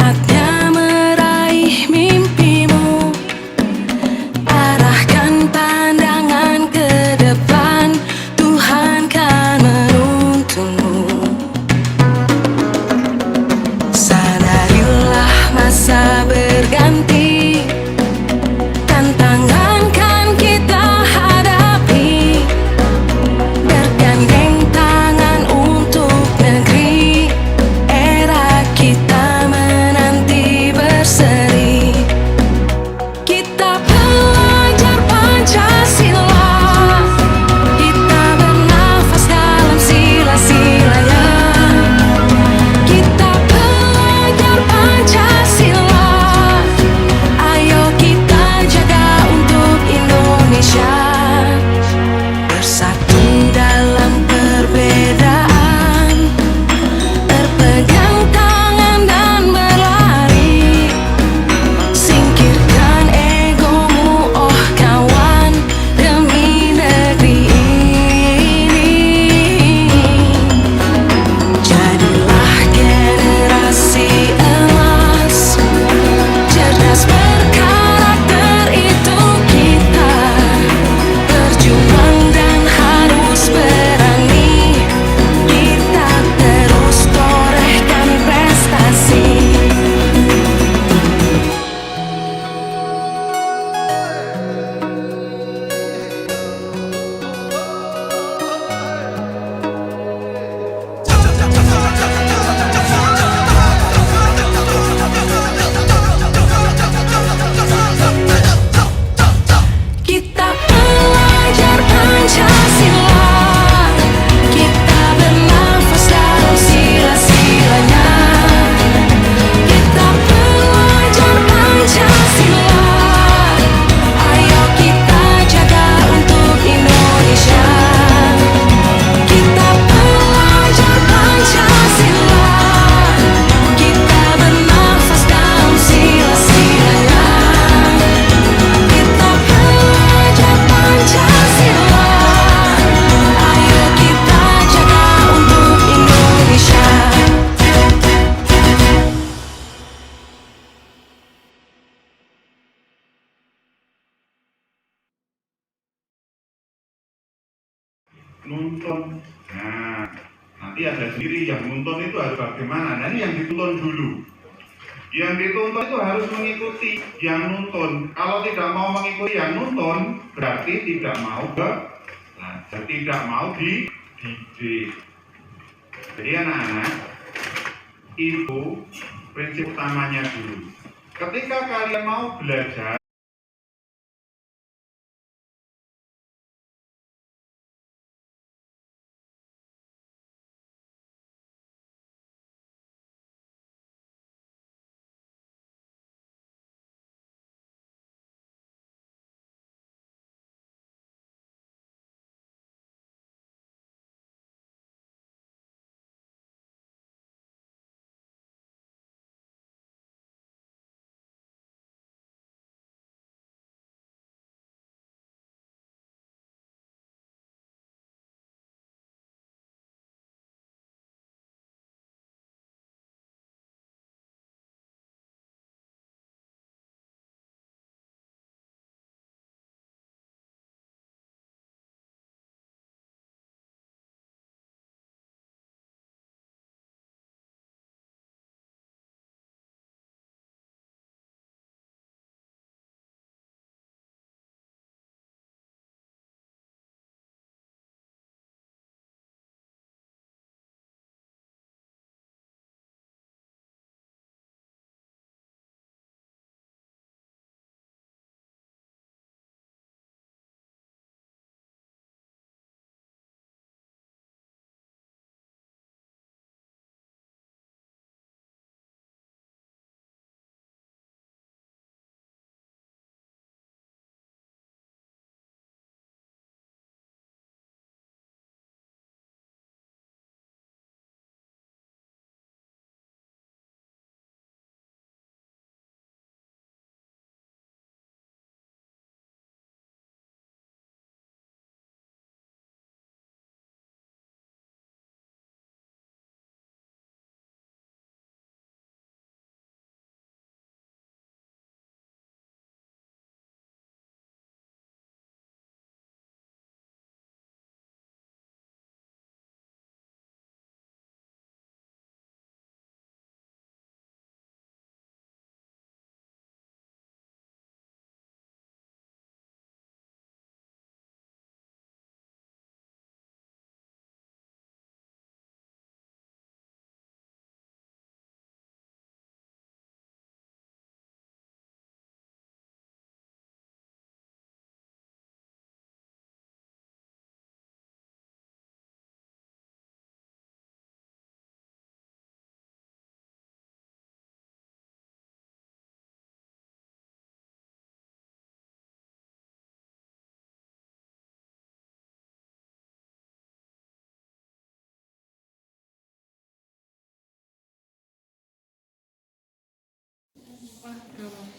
Saatnya meraih mimpimu, arahkan pandangan ke depan, Tuhan kan menuntunmu. Sadarilah masa berganti, tantangan kan kita hadapi, bergandeng tangan untuk negeri, era kita menanti berseri. Kita belajar Pancasila, kita bernafas dalam sila-silanya. Kita belajar Pancasila, ayo kita jaga untuk Indonesia. Bersatu dalam perbedaan, berpegang tangan dan berlari. Singkirkan egomu, oh kawan, demi negeri ini. Jadilah generasi emas, cerdas berkarakter itu kita. Berjuang dan harus berani, kita terus torehkan prestasi. Kita belajar Pancasila, kita bernafas dalam sila-silanya. Kita belajar Pancasila, ayo kita jaga untuk Indonesia. Kita belajar Pancasila, kita bernafas dalam sila-silanya. Kita belajar Pancasila, ayo kita jaga untuk Indonesia. Nuntun. Nah, nanti ada sendiri yang nuntun itu harus bagaimana. Nah, ini yang dituntun dulu. Yang dituntun itu harus mengikuti yang nuntun. Kalau tidak mau mengikuti yang nuntun, berarti tidak mau belajar, tidak mau dididik. Jadi anak-anak, itu prinsip utamanya dulu. Ketika kalian mau belajar,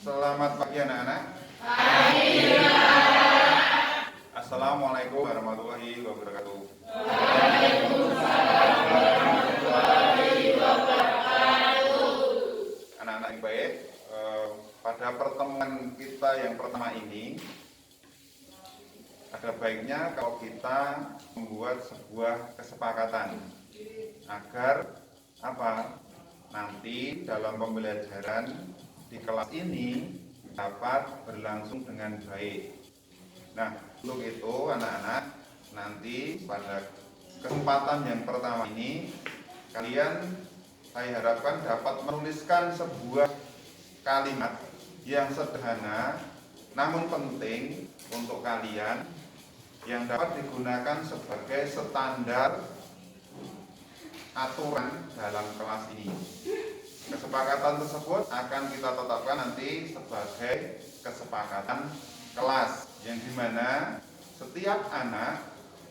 Selamat pagi anak-anak. Assalamualaikum warahmatullahi wabarakatuh. Anak-anak yang baik, pada pertemuan kita yang pertama ini ada baiknya kalau kita membuat sebuah kesepakatan agar apa? Nanti dalam pembelajaran di kelas ini dapat berlangsung dengan baik. Nah, untuk itu anak-anak, nanti pada kesempatan yang pertama ini kalian saya harapkan dapat menuliskan sebuah kalimat yang sederhana namun penting untuk kalian yang dapat digunakan sebagai standar aturan dalam kelas ini. Kesepakatan tersebut akan kita tetapkan nanti sebagai kesepakatan kelas yang dimana setiap anak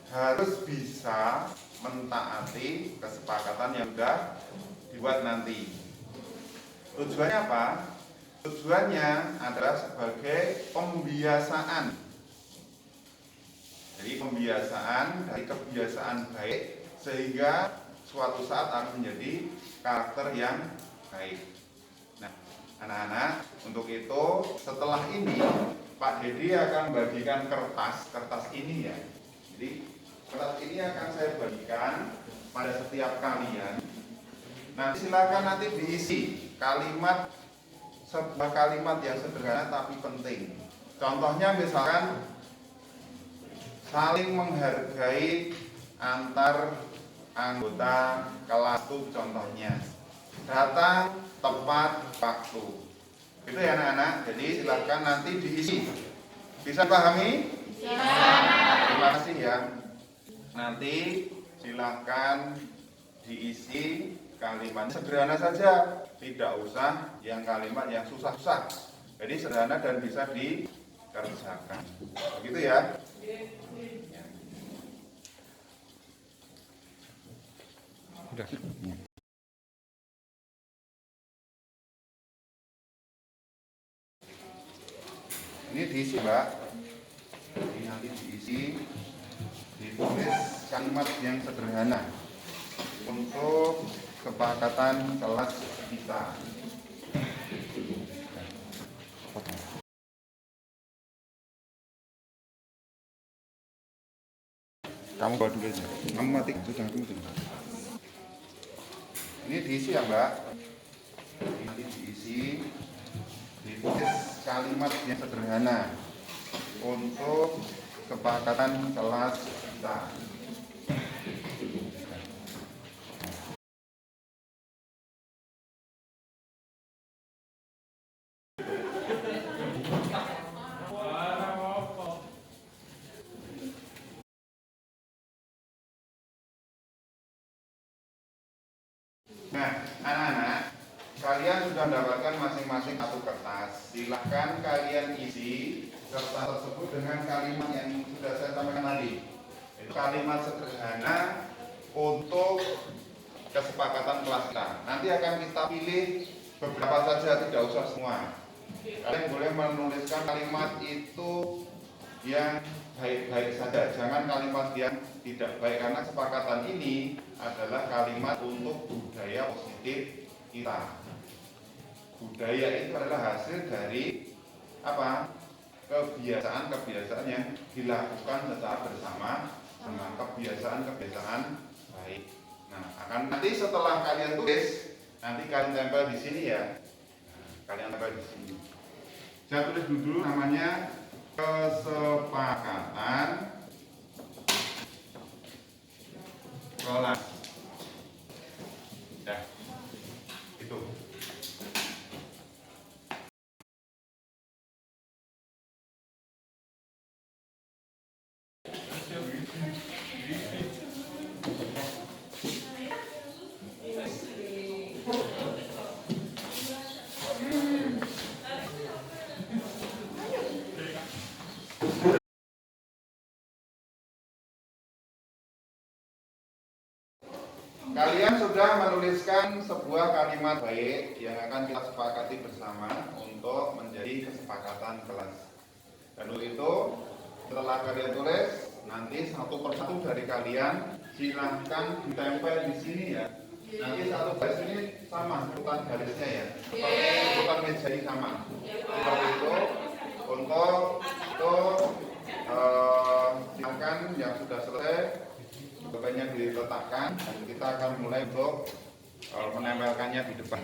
harus bisa mentaati kesepakatan yang sudah dibuat nanti. Tujuannya apa? Tujuannya adalah sebagai pembiasaan. Jadi pembiasaan dari kebiasaan baik sehingga suatu saat akan menjadi karakter yang baik. Nah, anak-anak, untuk itu setelah ini Pak Dedi akan bagikan kertas ini ya. Jadi kertas ini akan saya bagikan pada setiap kalian. Nah, silakan nanti diisi kalimat, sebuah kalimat yang sederhana tapi penting. Contohnya misalkan saling menghargai antar anggota kelas itu contohnya, datang tepat waktu. Itu ya anak-anak. Jadi silakan nanti diisi. Bisa pahami? Bisa. Terima kasih ya. Nanti silakan diisi kalimat sederhana saja, tidak usah yang kalimat yang susah-susah. Jadi sederhana dan bisa dikerjakan. Begitu ya. Udah. Ini diisi Mbak. Ini nanti diisi, ditulis kalimat yang sederhana untuk kesepakatan kelas kita. Kamu bawa dulu aja. Kamu mati sudah aku mati. Ini diisi ya Mbak. Nanti diisi, ditulis kalimat yang sederhana untuk kesepakatan kelas kita. Nah, anak-anak, kalian sudah mendapatkan masing-masing satu kertas. Silahkan kalian isi kertas tersebut dengan kalimat yang sudah saya sampaikan tadi. Itu kalimat sederhana untuk kesepakatan kelas kita. Nanti akan kita pilih beberapa saja, tidak usah semua. Kalian boleh menuliskan kalimat itu yang baik-baik saja, jangan kalimat yang tidak baik, karena kesepakatan ini adalah kalimat untuk budaya positif kita. Budaya itu adalah hasil dari apa? Kebiasaan-kebiasaan yang dilakukan secara bersama dengan kebiasaan-kebiasaan baik. Nah, akan nanti setelah kalian tulis, nanti kalian tempel di sini ya. Kalian tempel di sini. Saya tulis dulu namanya kesepakatan kelas. Ya, itu. sudah menuliskan sebuah kalimat baik yang akan kita sepakati bersama untuk menjadi kesepakatan kelas. Dan untuk itu, setelah kalian tulis, nanti satu persatu dari kalian silahkan ditempel di sini ya. Nanti satu garis ini sama, urutan garisnya ya. Seperti urutan meja ini sama. Seperti itu. Untuk itu silahkan yang sudah selesai pokoknya diletakkan dan kita akan mulai untuk menempelkannya di depan.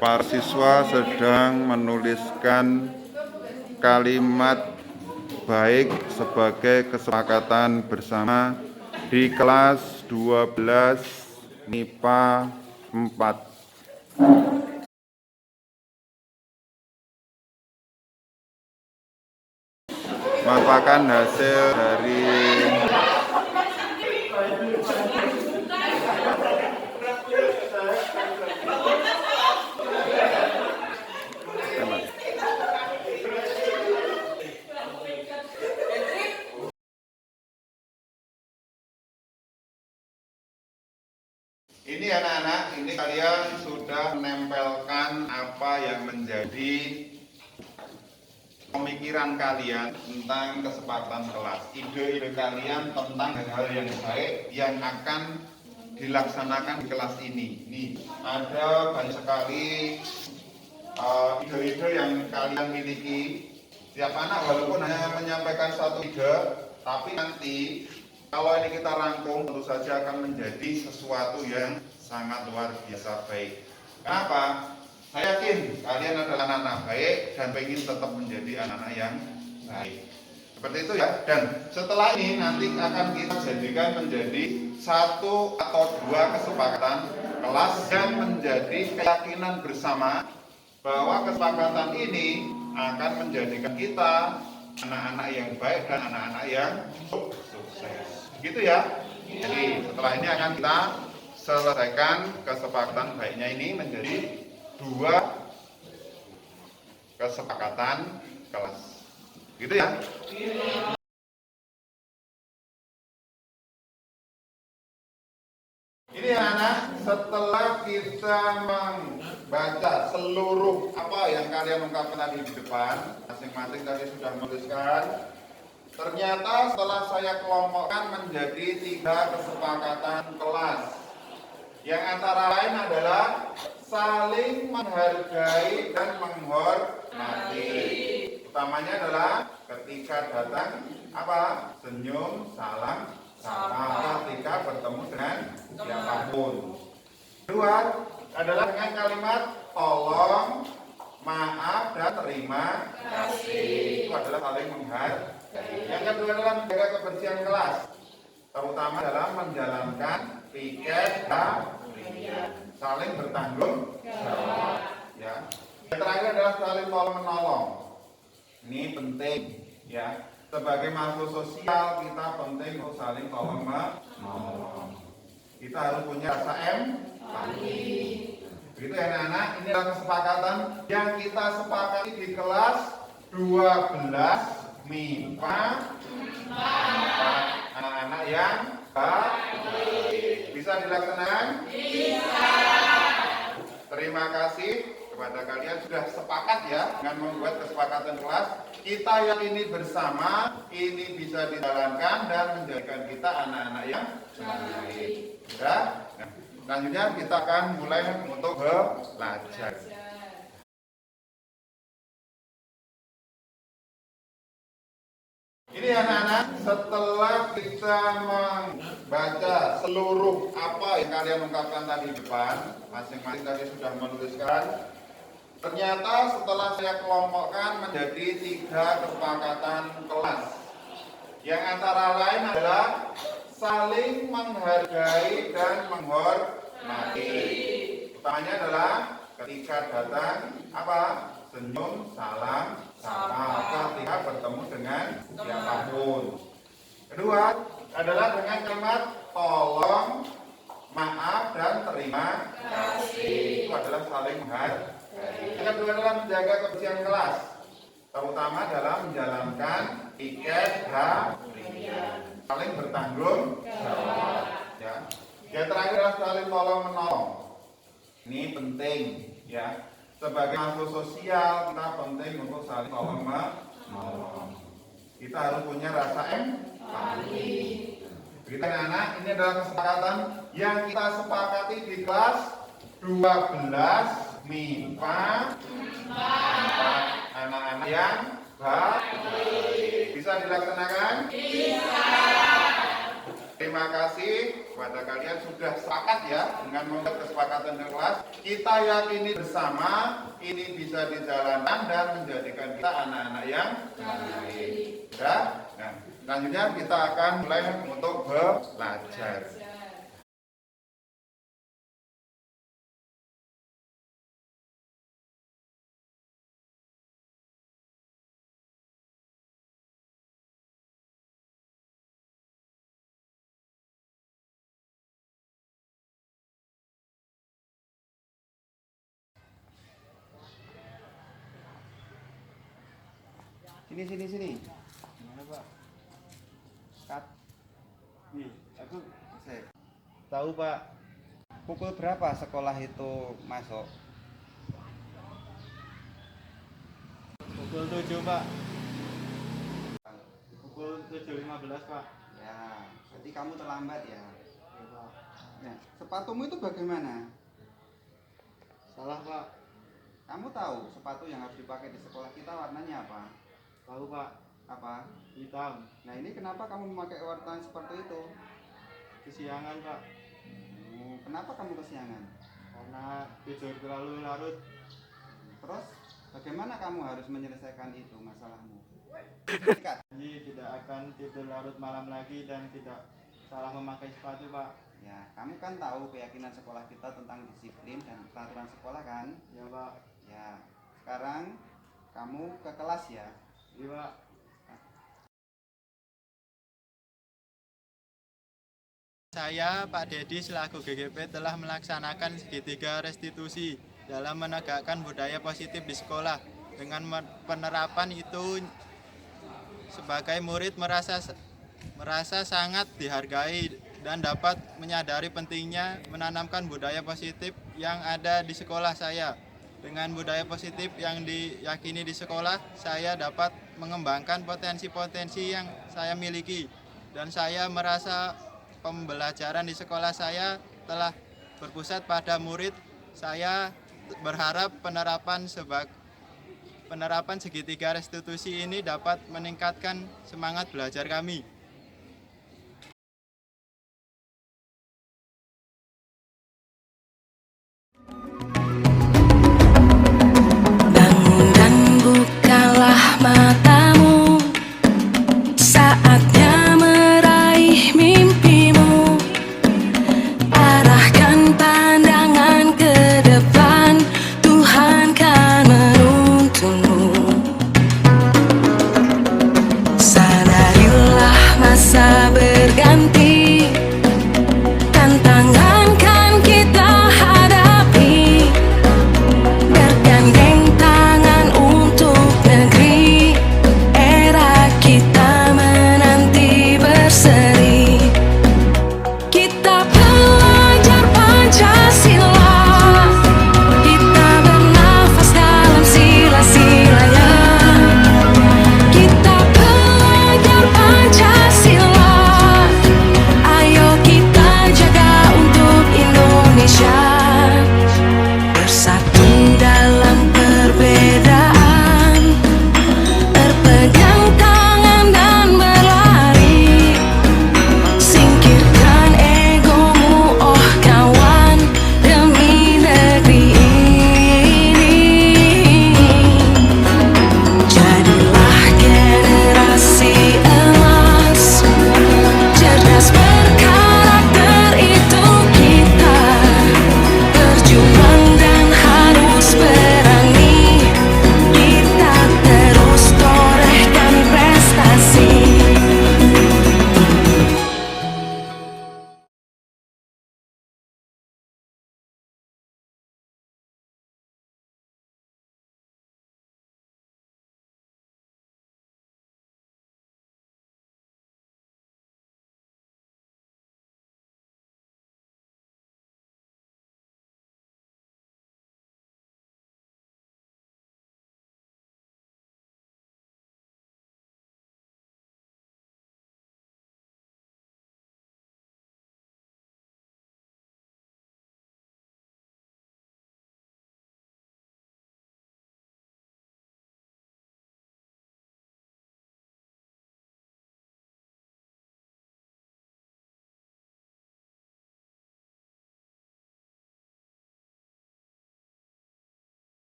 Para siswa sedang menuliskan kalimat baik sebagai kesepakatan bersama di kelas 12 MIPA 4. Merupakan hasil dari ini anak-anak, ini kalian sudah menempelkan apa yang menjadi pemikiran kalian tentang kesepakatan kelas, ide-ide kalian tentang hal-hal yang baik yang akan dilaksanakan di kelas ini. Nih, ada banyak sekali ide-ide yang kalian miliki. Tiap anak walaupun hanya menyampaikan satu ide, tapi nanti kalau ini kita rangkum tentu saja akan menjadi sesuatu yang sangat luar biasa baik. Kenapa? Saya yakin kalian adalah anak-anak baik dan ingin tetap menjadi anak-anak yang baik. Seperti itu ya. Dan setelah ini nanti akan kita jadikan menjadi satu atau dua kesepakatan kelas yang menjadi keyakinan bersama bahwa kesepakatan ini akan menjadikan kita anak-anak yang baik dan anak-anak yang sukses. Gitu ya. Jadi setelah ini akan kita selesaikan kesepakatan baiknya ini menjadi dua kesepakatan kelas. Gitu ya. Ini anak, setelah kita membaca seluruh apa yang kalian ungkapkan tadi di depan, masing-masing tadi sudah menuliskan. Ternyata setelah saya kelompokkan menjadi 3 kesepakatan kelas, yang antara lain adalah saling menghargai dan menghormati. Utamanya adalah ketika datang apa? Senyum, salam, sapa. Ketika bertemu dengan siapapun. Kedua adalah dengan kalimat tolong, maaf, dan terima kasih. Itu adalah saling menghargai. Yang kedua adalah menjaga kebersihan kelas, terutama dalam menjalankan piket dan saling bertanggung jawab. Ya. Yang terakhir adalah saling tolong menolong. Ini penting ya. Sebagai makhluk sosial kita penting untuk saling tolong menolong. Kita harus punya rasa empati. Begitu ya anak-anak. Ini adalah kesepakatan yang kita sepakati di kelas 12 MIPA. Anak-anak yang baik. Bisa dilaksanakan? Bisa. Terima kasih kepada kalian sudah sepakat ya dengan membuat kesepakatan kelas. Kita yang ini bersama ini bisa dijalankan dan menjadikan kita anak-anak yang baik. Ya. Nah, selanjutnya kita akan mulai untuk belajar. Ini anak-anak, setelah kita membaca seluruh apa yang kalian ungkapkan tadi di depan, masing-masing tadi sudah menuliskan. Ternyata setelah saya kelompokkan menjadi 3 kesepakatan kelas, yang antara lain adalah saling menghargai dan menghormati. Utamanya adalah ketika datang apa? Senyum, salam, sapa. Ketika bertemu dengan siapapun. Kedua adalah dengan kalimat tolong, maaf, dan terima kasih. Itu adalah saling menghargai. Yang kedua adalah menjaga kebersihan kelas, terutama dalam menjalankan tiket saling bertanggung jawab. Ya. Yang terakhir adalah saling tolong menolong. Ini penting, ya. Sebagai makhluk sosial kita penting untuk saling tolong menolong. Kita harus punya rasa empati. Begitu anak-anak, ini adalah kesepakatan yang kita sepakati di kelas 12 MIPA. Anak-anak yang baik. Bisa dilaksanakan? Bisa. Terima kasih kepada kalian sudah sepakat ya dengan membuat kesepakatan di kelas. Kita yakini bersama ini bisa dijalankan dan menjadikan kita anak-anak yang baik. Ya? Nah, selanjutnya kita akan mulai untuk belajar. Sini. Gimana Pak? Kat. Nih, aku cek. Tahu Pak, pukul berapa sekolah itu masuk? Pukul 7 Pak. Pukul 7.15 Pak. Ya, berarti kamu terlambat ya. Ya, Pak. Nah, sepatumu itu bagaimana? Salah Pak. Kamu tahu sepatu yang harus dipakai di sekolah kita warnanya apa? Tahu Pak. Apa? Hitam. Nah ini kenapa kamu memakai warna seperti itu? Kesiangan Pak. Kenapa kamu kesiangan? Karena tidur terlalu larut. Terus bagaimana kamu harus menyelesaikan itu masalahmu? Jadi tidak akan tidur larut malam lagi dan tidak salah memakai sepatu Pak. Ya, kamu kan tahu keyakinan sekolah kita tentang disiplin dan peraturan sekolah kan? Ya Pak. Ya, sekarang kamu ke kelas ya. Iya Pak. Saya, Pak Dedi, selaku GGP telah melaksanakan segitiga restitusi dalam menegakkan budaya positif di sekolah. Dengan penerapan itu, sebagai murid merasa sangat dihargai dan dapat menyadari pentingnya menanamkan budaya positif yang ada di sekolah saya. Dengan budaya positif yang diyakini di sekolah, saya dapat mengembangkan potensi-potensi yang saya miliki. Dan saya merasa pembelajaran di sekolah saya telah berpusat pada murid. Saya berharap penerapan segitiga restitusi ini dapat meningkatkan semangat belajar kami. Bangun dan bukalah matamu, saatnya meraih mimpimu. Arahkan pandangan ke depan, Tuhan kan menuntunmu. Sadarilah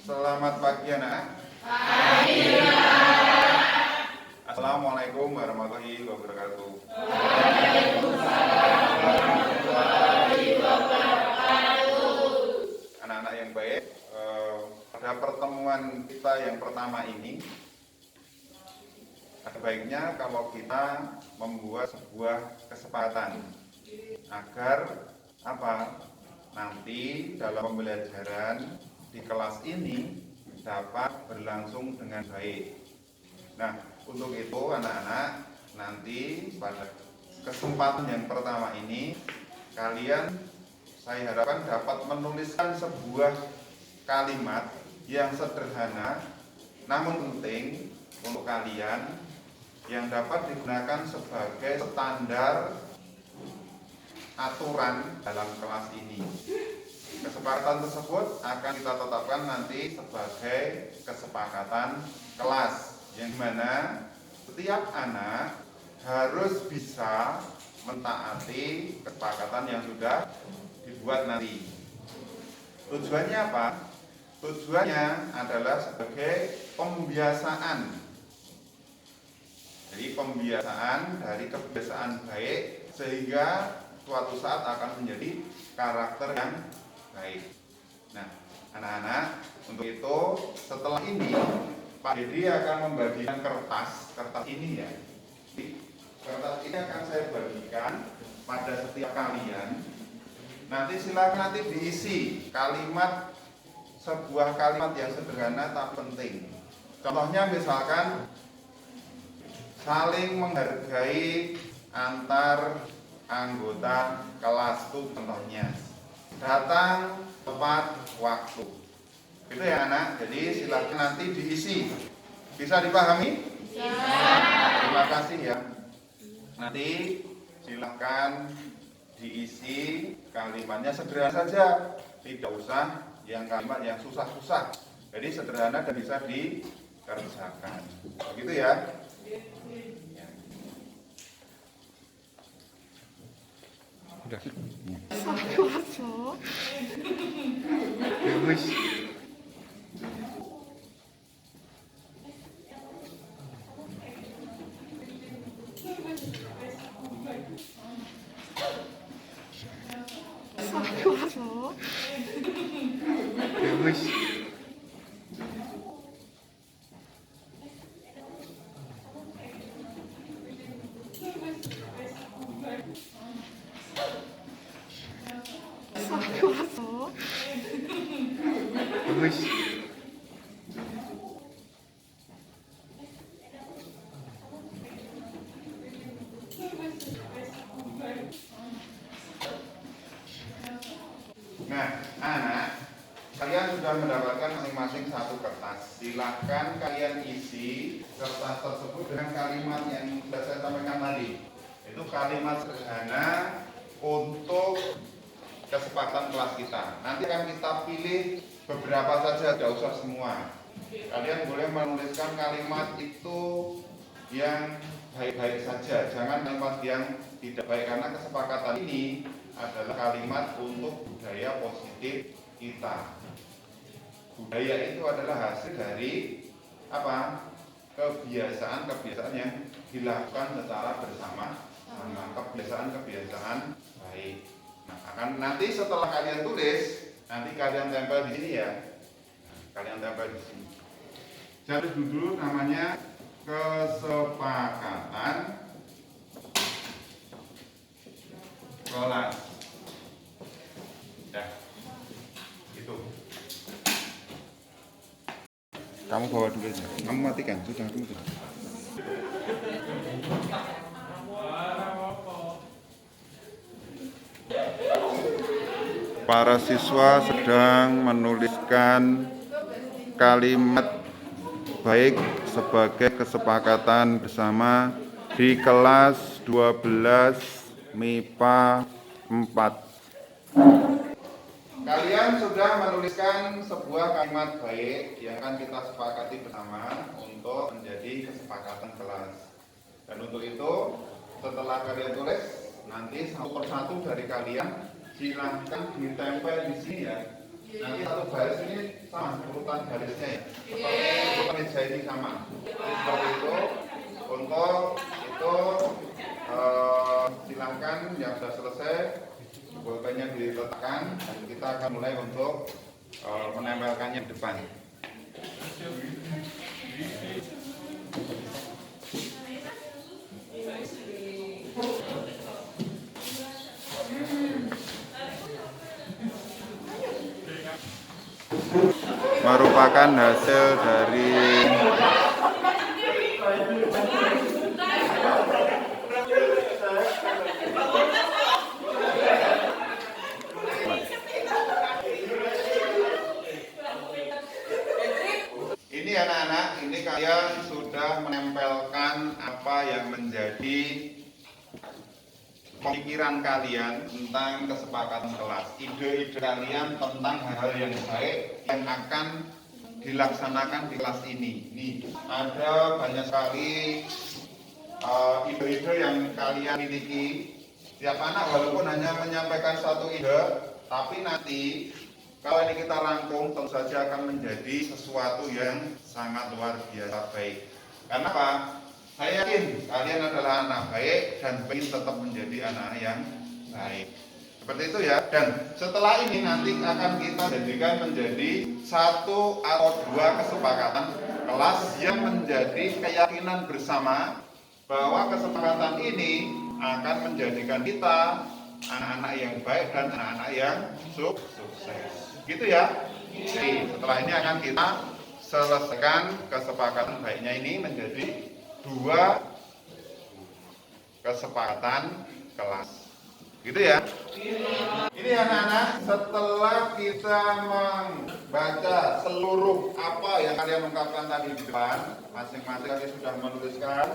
Selamat pagi anak. Assalamualaikum warahmatullahi wabarakatuh. Anak-anak yang baik, pada pertemuan kita yang pertama ini, ada baiknya kalau kita membuat sebuah kesepakatan agar nanti dalam pembelajaran di kelas ini dapat berlangsung dengan baik. Nah, untuk itu anak-anak, nanti pada kesempatan yang pertama ini kalian, saya harapkan dapat menuliskan sebuah kalimat yang sederhana namun penting untuk kalian, yang dapat digunakan sebagai standar aturan dalam kelas ini. Kesepakatan tersebut akan kita tetapkan nanti sebagai kesepakatan kelas, yang dimana setiap anak harus bisa mentaati kesepakatan yang sudah dibuat nanti. Tujuannya apa? Tujuannya adalah sebagai pembiasaan. Jadi pembiasaan dari kebiasaan baik sehingga suatu saat akan menjadi karakter yang baik. Nah, anak-anak, untuk itu setelah ini Pak Dedi akan membagikan kertas ini ya. Kertas ini akan saya bagikan pada setiap kalian. Nanti silakan diisi kalimat, sebuah kalimat yang sederhana tak penting. Contohnya misalkan saling menghargai antar anggota kelas, itu contohnya. Datang tepat waktu. Itu ya anak. Jadi silakan nanti diisi. Bisa dipahami? Bisa. Terima kasih ya. Nanti silakan diisi kalimatnya sederhana saja. Tidak usah yang kalimat yang susah-susah. Jadi sederhana dan bisa dikerjakan. Begitu ya. Udah. Nah, anak, kalian sudah mendapatkan masing-masing satu kertas. Silahkan kalian isi kertas tersebut dengan kalimat yang sudah saya sampaikan tadi. Itu kalimat sederhana untuk kesepakatan kelas kita. Nanti akan kita pilih beberapa saja, tidak usah semua. Kalian boleh menuliskan kalimat itu yang baik-baik saja, jangan kalimat yang tidak baik, karena kesepakatan ini adalah kalimat untuk budaya positif kita. Budaya itu adalah hasil dari kebiasaan-kebiasaan yang dilakukan secara bersama-sama, kebiasaan-kebiasaan baik. Nah, akan nanti setelah kalian tulis, nanti kalian tempel di sini ya. Kalian tempel di sini. Jadi dulu namanya kesepakatan kelas. Ya, itu. Kamu bawa dulu aja. Kamu matikan, sudah kamu sudah. Para siswa sedang menuliskan kalimat baik sebagai kesepakatan bersama di kelas 12 MIPA 4. Kalian sudah menuliskan sebuah kalimat baik yang akan kita sepakati bersama untuk menjadi kesepakatan kelas. Dan untuk itu, setelah kalian tulis, nanti satu persatu dari kalian silahkan ditempel di sini ya. Nanti satu baris ini sama urutan garisnya ya. Seperti meja ini sama. Seperti itu. Untuk itu silahkan yang sudah selesai bolpennya diletakkan dan kita akan mulai untuk menempelkannya di depan. Merupakan hasil dari ini anak-anak, ini kalian sudah menempelkan apa yang menjadi pemikiran kalian tentang kesepakatan kelas, ide-ide kalian tentang hal-hal yang baik yang akan dilaksanakan di kelas ini. Nih, ada banyak sekali ide-ide yang kalian miliki. Tiap anak walaupun hanya menyampaikan satu ide, tapi nanti kalau ini kita rangkum tentu saja akan menjadi sesuatu yang sangat luar biasa baik. Karena apa? Saya yakin kalian adalah anak baik dan ingin tetap menjadi anak yang baik. Seperti itu ya. Dan setelah ini nanti akan kita jadikan menjadi satu atau dua kesepakatan kelas yang menjadi keyakinan bersama bahwa kesepakatan ini akan menjadikan kita anak-anak yang baik dan anak-anak yang sukses. Gitu ya. Jadi setelah ini akan kita selesaikan kesepakatan baiknya ini menjadi dua kesepakatan kelas. Gitu ya. Ini anak-anak, setelah kita membaca seluruh apa yang kalian ungkapkan tadi di depan, masing-masing kalian sudah menuliskan.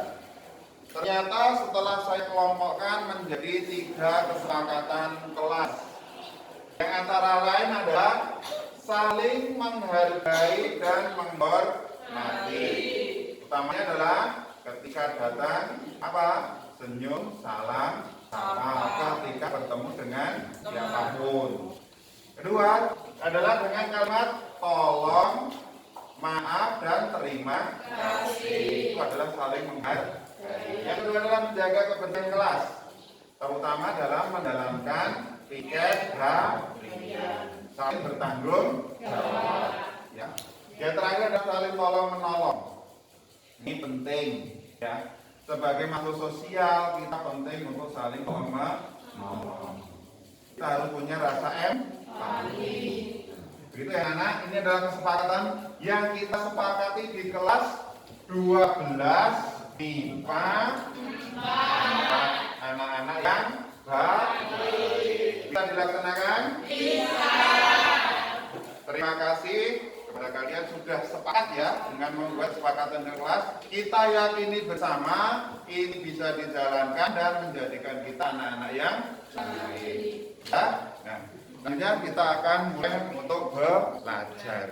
Ternyata setelah saya kelompokkan menjadi 3 kesepakatan kelas. Yang antara lain adalah saling menghargai dan menghormati. Utamanya adalah ketika datang apa? Senyum, salam, sapa ketika bertemu dengan siapapun. Kedua adalah dengan kalimat tolong, maaf dan terima kasih. Itu adalah saling menghargai. Yang kedua adalah menjaga kebersihan kelas, terutama dalam menjalankan piket harian, saling bertanggung jawab. Ya. Yang terakhir adalah saling tolong menolong. Ini penting ya. Sebagai makhluk sosial kita penting untuk saling tolong menolong. Kita harus punya rasa empati. Begitu ya anak. Ini adalah kesepakatan yang kita sepakati di kelas 12 MIPA. Anak-anak yang baik. Bisa dilaksanakan? Bisa. Terima kasih kepada kalian sudah sepakat ya dengan membuat kesepakatan di kelas. Kita yakini bersama ini bisa dijalankan dan menjadikan kita anak-anak yang baik. Ya? Nah, selanjutnya kita akan mulai untuk belajar.